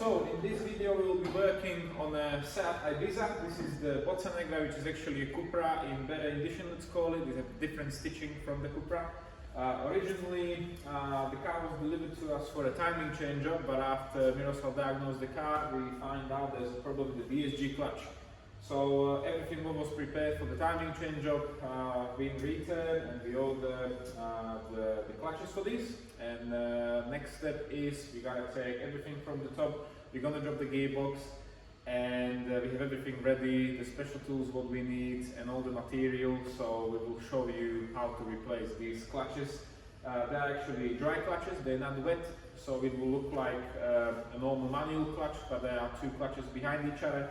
So in this video we will be working on a Seat Ibiza. This is the Bocanegra, which is actually a Cupra in better edition, let's call it. It has different stitching from the Cupra. Originally the car was delivered to us for a timing change up, but after Miroslav diagnosed the car we find out there's a problem with the DSG clutch. So everything was prepared for the timing change up being returned, and we ordered the clutches for this. And next step is we gotta take everything from the top. We're gonna drop the gearbox, and we have everything ready, the special tools what we need and all the material. So we will show you how to replace these clutches. They're actually dry clutches, they're not wet, so it will look like a normal manual clutch, but there are two clutches behind each other.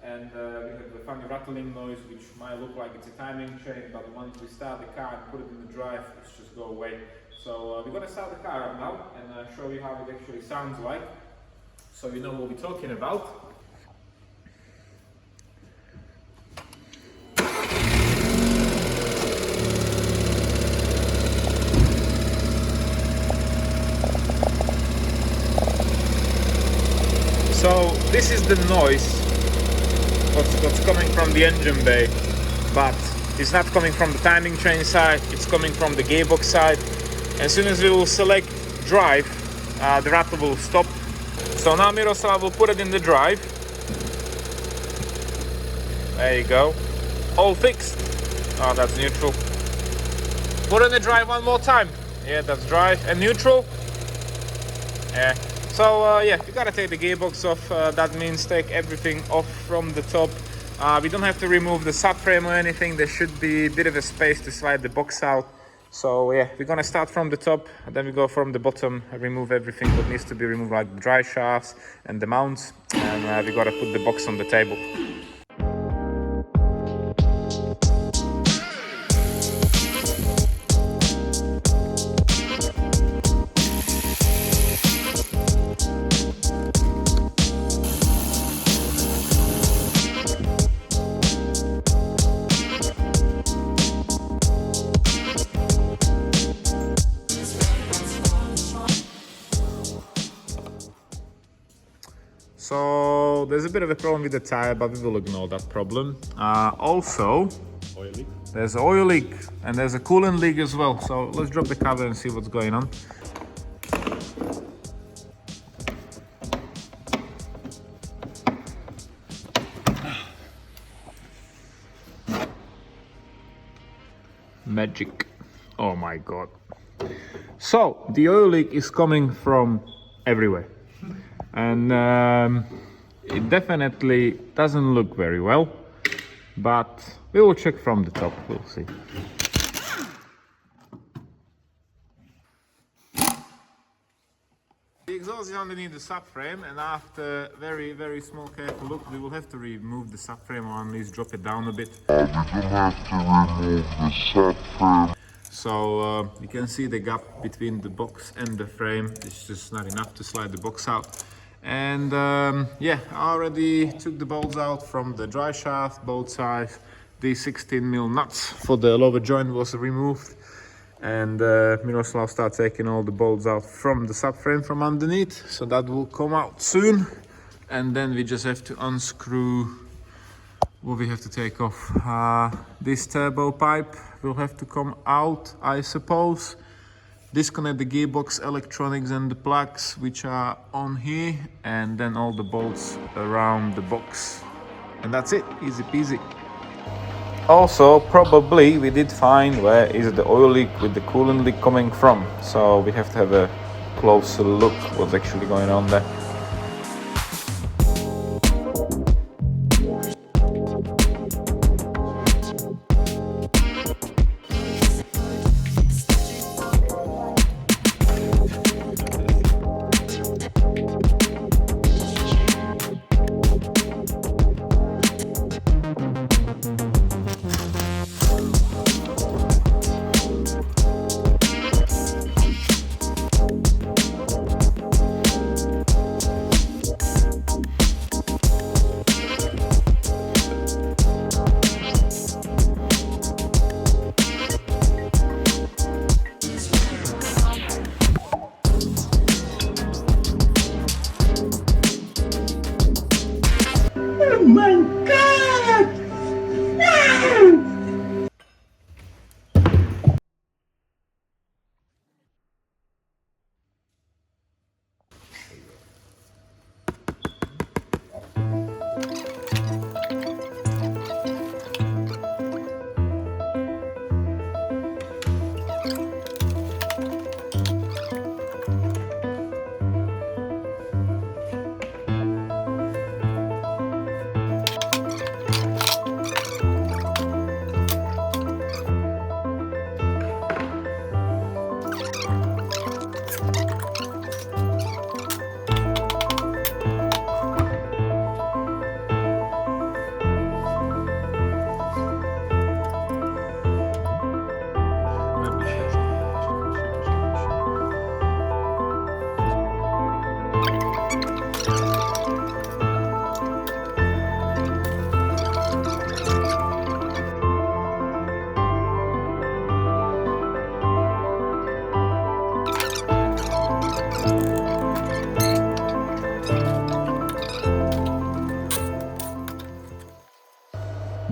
And we have the funny rattling noise, which might look like it's a timing chain, but once we start the car and put it in the drive, it's just go away. So we're going to start the car up now and show you how it actually sounds like, so you know what we're talking about. So this is the noise what's coming from the engine bay, but it's not coming from the timing chain side, it's coming from the gearbox side. As soon as we will select drive, the rattle will stop. So now Miroslav will put it in the drive. There you go, all fixed. Oh, that's neutral. Put in the drive one more time. Yeah, that's drive and neutral. Yeah. So yeah, you gotta take the gearbox off. That means take everything off from the top. We don't have to remove the subframe or anything. There should be a bit of a space to slide the box out. So yeah, we're gonna start from the top, and then we go from the bottom, remove everything that needs to be removed, like the dry shafts and the mounts, and we gotta put the box on the table. So there's a bit of a problem with the tire, but we will ignore that problem. Also, Oil leak. there's an oil leak and there's a coolant leak as well. So let's drop the cover and see what's going on. Magic. Oh my god. So the oil leak is coming from everywhere. And it definitely doesn't look very well, but we will check from the top, we'll see. The exhaust is underneath the subframe, and after very small careful look, we will have to remove the subframe, or at least drop it down a bit. So you can see the gap between the box and the frame. It's just not enough to slide the box out. And yeah, I already took the bolts out from the dry shaft, both sides. The 16mm nuts for the lower joint was removed. And Miroslav started taking all the bolts out from the subframe from underneath. So that will come out soon. And then we just have to unscrew what we have to take off. This turbo pipe will have to come out, I suppose. Disconnect the gearbox, electronics and the plugs which are on here, and then all the bolts around the box. And that's it, easy peasy. Also, probably we did find where is the oil leak with the coolant leak coming from. So we have to have a closer look what's actually going on there.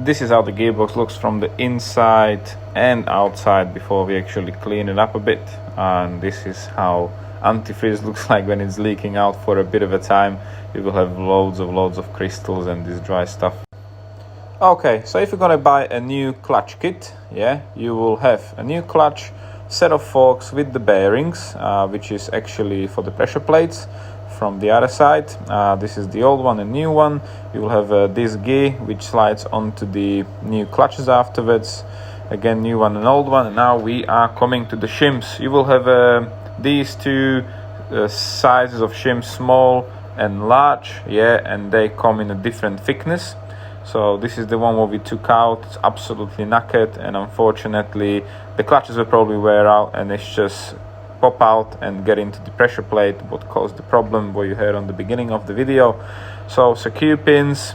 this is how the gearbox looks from the inside and outside before we actually clean it up a bit. And this is how antifreeze looks like when it's leaking out for a bit of a time. You will have loads of crystals and this dry stuff. Okay, so if you're gonna buy a new clutch kit, yeah, you will have a new clutch, set of forks with the bearings, which is actually for the pressure plates from the other side. This is the old one and new one. You will have a DSG which slides onto the new clutches afterwards. Again, new one and old one. And now we are coming to the shims. You will have these two sizes of shims, small and large, yeah, and they come in a different thickness. So this is the one what we took out. It's absolutely knackered, and unfortunately the clutches will probably wear out and it's just pop out and get into the pressure plate, what caused the problem what you heard on the beginning of the video. So secure pins,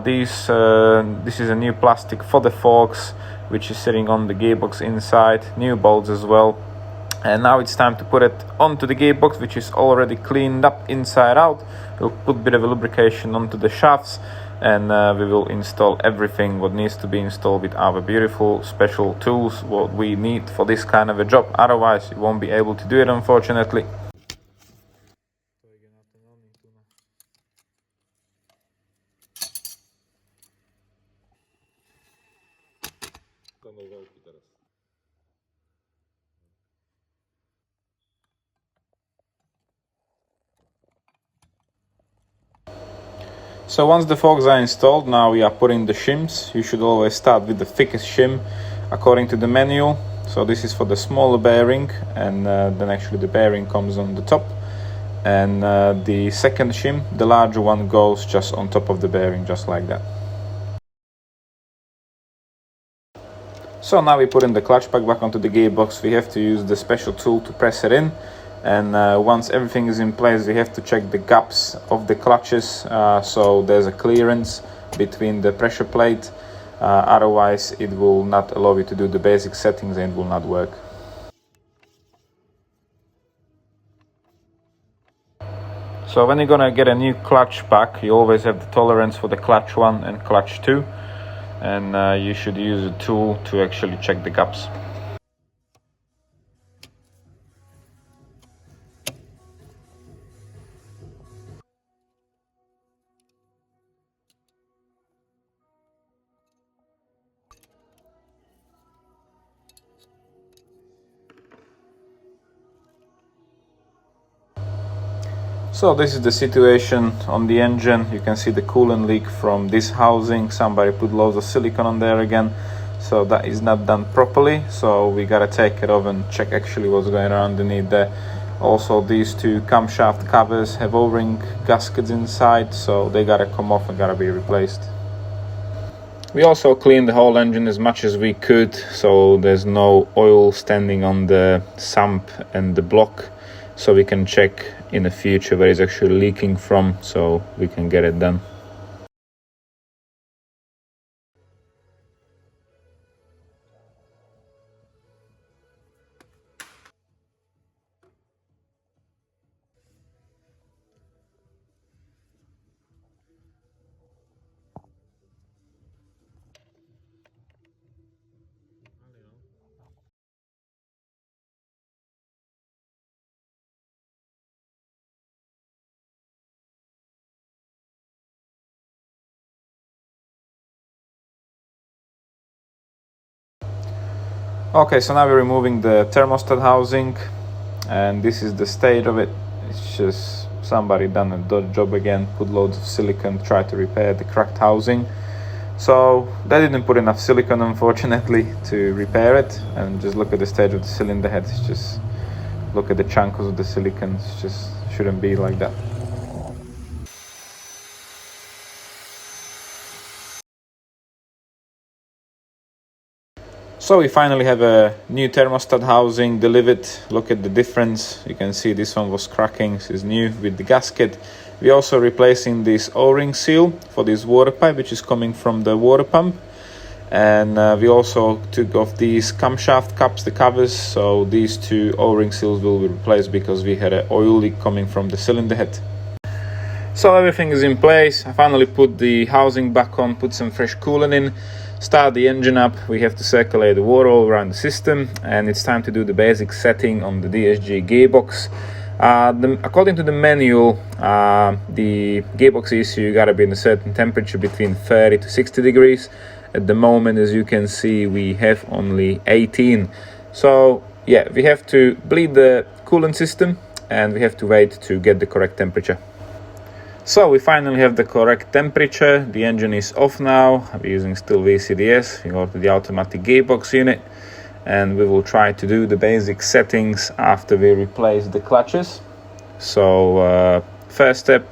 this is a new plastic for the forks which is sitting on the gearbox inside, new bolts as well. And now it's time to put it onto the gearbox, which is already cleaned up inside out. We'll put a bit of a lubrication onto the shafts, and we will install everything what needs to be installed with our beautiful special tools what we need for this kind of a job. Otherwise you won't be able to do it, unfortunately. So once the forks are installed, now we are putting the shims. You should always start with the thickest shim according to the manual. So this is for the smaller bearing, and then actually the bearing comes on the top. And the second shim, the larger one, goes just on top of the bearing, just like that. So now we put in the clutch pack back onto the gearbox. We have to use the special tool to press it in. And once everything is in place, we have to check the gaps of the clutches, so there's a clearance between the pressure plate, otherwise it will not allow you to do the basic settings and it will not work. So when you're gonna get a new clutch pack, you always have the tolerance for the clutch 1 and clutch 2, and you should use a tool to actually check the gaps. So this is the situation on the engine. You can see the coolant leak from this housing. Somebody put loads of silicone on there again, so that is not done properly. So we gotta take it off and check actually what's going on underneath there. Also, these two camshaft covers have O-ring gaskets inside, so they gotta come off and gotta be replaced. We also cleaned the whole engine as much as we could, so there's no oil standing on the sump and the block, so we can check in the future where it's actually leaking from, so we can get it done. Okay, so now we're removing the thermostat housing, and this is the state of it. It's just somebody done a dodgy job again, put loads of silicone, tried to repair the cracked housing. So they didn't put enough silicone, unfortunately, to repair it. And just look at the stage of the cylinder head. It's just, look at the chunks of the silicone. It just shouldn't be like that. So we finally have a new thermostat housing delivered. Look at the difference. You can see this one was cracking. This is new with the gasket. We're also replacing this O-ring seal for this water pipe, which is coming from the water pump. And we also took off these camshaft cups, the covers. So these two O-ring seals will be replaced because we had an oil leak coming from the cylinder head. So everything is in place. I finally put the housing back on, put some fresh coolant in. start the engine up, we have to circulate the water all around the system, and it's time to do the basic setting on the DSG gearbox. According to the manual, the gearbox ECU gotta be in a certain temperature between 30 to 60 degrees. At the moment, as you can see, we have only 18. So yeah, we have to bleed the coolant system and we have to wait to get the correct temperature. So we finally have the correct temperature. The engine is off now. I'm using still VCDS. We go to the automatic gearbox unit and we will try to do the basic settings after we replace the clutches. So first step,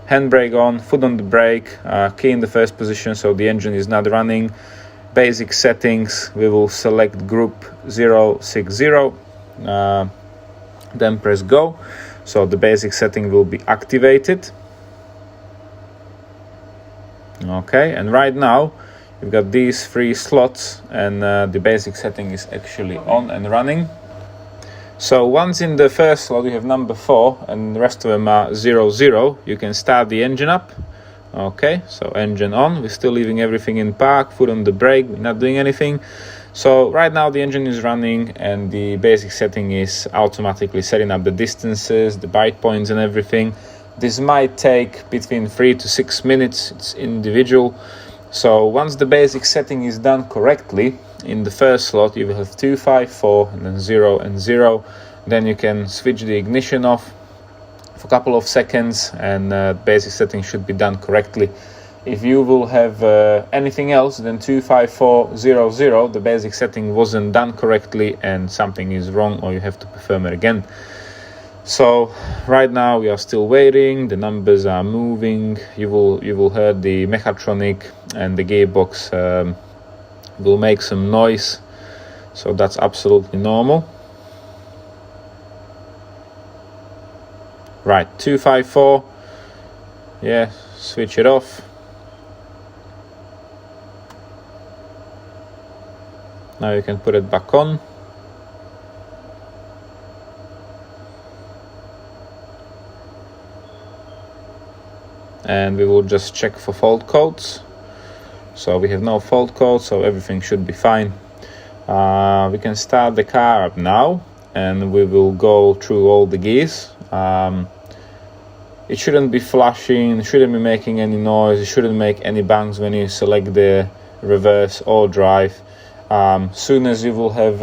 handbrake on, foot on the brake, key in the first position so the engine is not running. Basic settings, we will select group 060, then press go. So the basic setting will be activated. Okay, and right now you've got these 3 slots and the basic setting is actually on and running. So once in the first slot you have number 4 and the rest of them are 00, you can start the engine up. Okay, so engine on, we're still leaving everything in park, foot on the brake, we're not doing anything. So right now the engine is running and the basic setting is automatically setting up the distances, the bite points and everything. This might take between 3 to 6 minutes, it's individual. So once the basic setting is done correctly, in the first slot you will have 254 and then 0 and 0. Then you can switch the ignition off for a couple of seconds and basic setting should be done correctly. If you will have anything else than 25400, the basic setting wasn't done correctly and something is wrong or you have to perform it again. So right now we are still waiting, the numbers are moving, you will hear the mechatronic and the gearbox will make some noise, so that's absolutely normal. Right, 254, yeah, switch it off. Now you can put it back on. And we will just check for fault codes. So we have no fault code, so everything should be fine. We can start the car up now and we will go through all the gears. It shouldn't be flashing, shouldn't be making any noise, it shouldn't make any bangs when you select the reverse or drive. Soon as you will have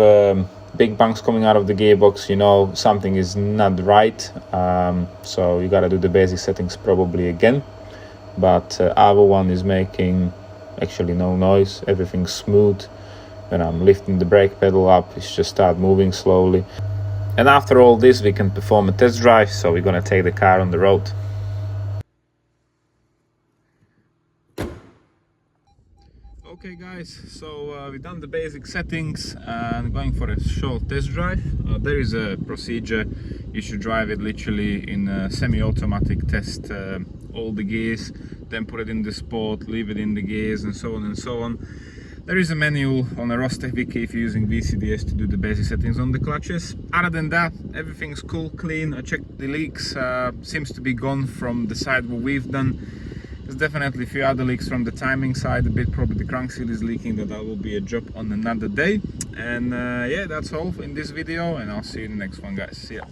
big bangs coming out of the gearbox, you know something is not right. So you gotta do the basic settings probably again. But our one is making actually no noise, everything's smooth. When I'm lifting the brake pedal up, it's just start moving slowly. And after all this, we can perform a test drive, so we're gonna take the car on the road. Okay guys, so we've done the basic settings and going for a short test drive. There is a procedure, you should drive it literally in a semi-automatic test, all the gears, then put it in the sport, leave it in the gears and so on and so on. There is a manual on a Rostec wiki if you're using VCDS to do the basic settings on the clutches. Other than that, everything's cool, clean. I checked the leaks, seems to be gone from the side what we've done. There's definitely a few other leaks from the timing side, a bit probably the crank seal is leaking, that will be a job on another day. And yeah, that's all in this video and I'll see you in the next one guys. See ya.